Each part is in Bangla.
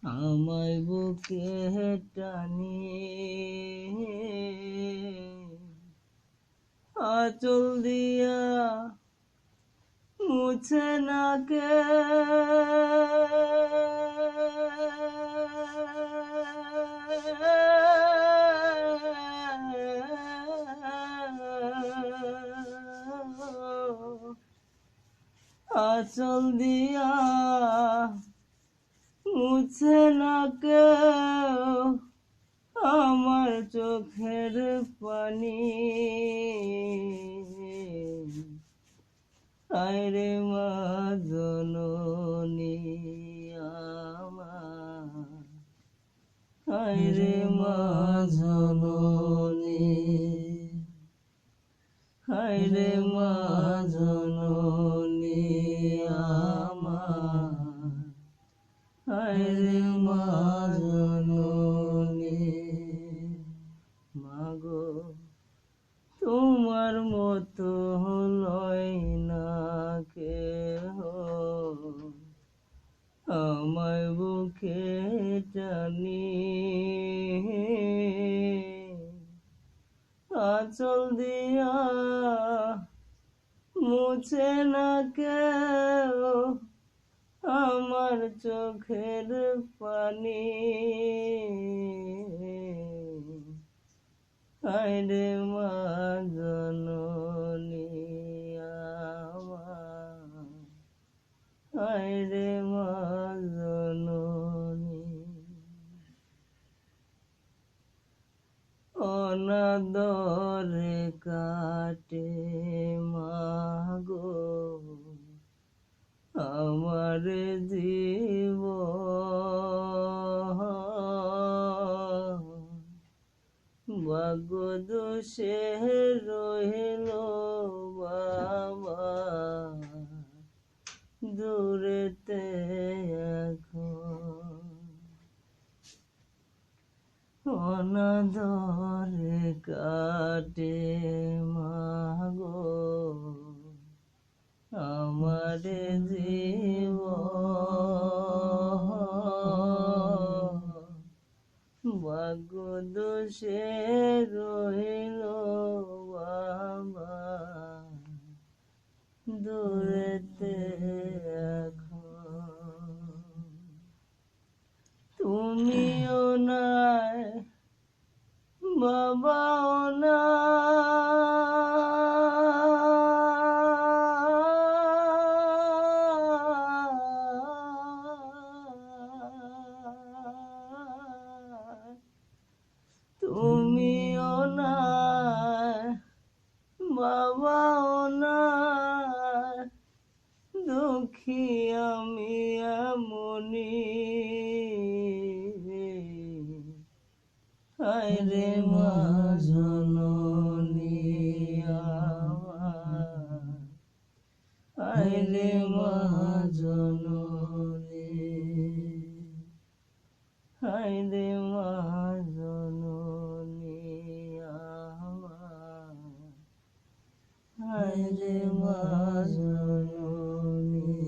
আমায় বুকে টানি আঁচল দিয়া মুছে না কে আঁচল দিয়া মুছে না কেউ আমার চোখের পানি আরে মা জননী আমার আরে মা জননী আরে মা জননী আমার আরে মা জননী মাগো তোমার মতো লয় না কেহ আমায় বুকে টানি আঁচল দিয়া মুছে না কেউ আমার চোখের পানি আরে মা জননী আমার আরে মা জননী অনাদরে কাটে মাগো আমার জীবন ভাগ্য দোষে রহিল বাবা দূরেতে এখন অনাদরে কাটে মাগো আমার জীবন ভাগ্য দোষে রহিল বাবা দূরেতে এখন তুমিও নাই বাবাও নাই তুমিও নাই বাবাও নাই দুঃখী আমি এমনি আরে মা জননী আমার আরে মা জননী আরে মা জননী আমার আরে মা জননী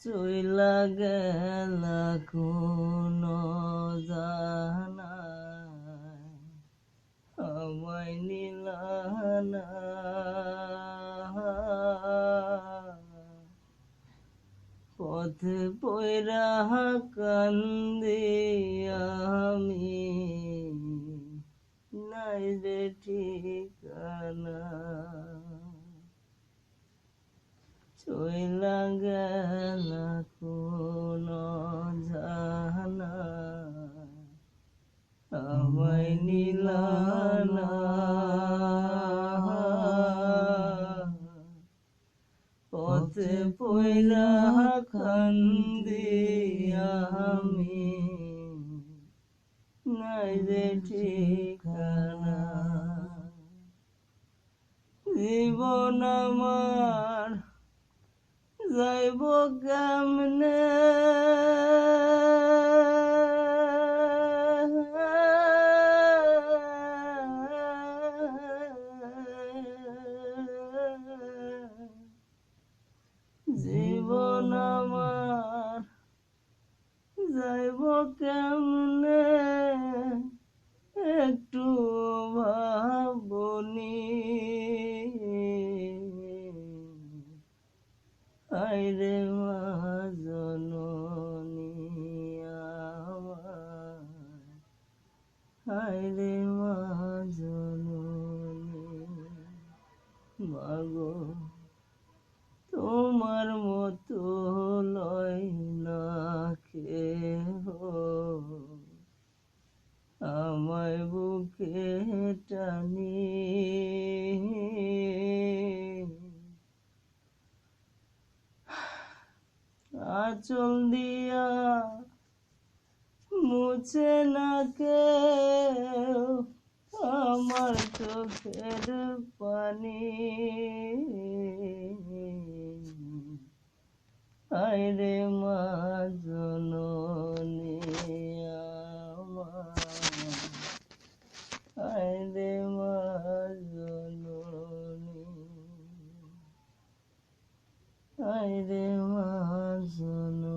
চইলা গেলা কোন জানায় আমায় নিলানা পথে পয়রা কান্দি আমি নাই রে ঠিকানা চইলা গেলা কোন জানা আমায় নিলানা পথে পয়লা কান্দি আমি নাই রে ঠিকানা জীবন আমার যাইব কেমনে জীবন জীবন আমার যাইব কেমনে একটু ভাবনি হায়রে মা জননী আমার হায়রে মা জননী মাগো তোমার মতো লয় না কেহ আমায় বুকে টানি আঁচল দিয়া মুছে না কেউ আমার চোখের পানি হায়রে মা জননী আমার হায়রে মা জননী হায়রে মা জননী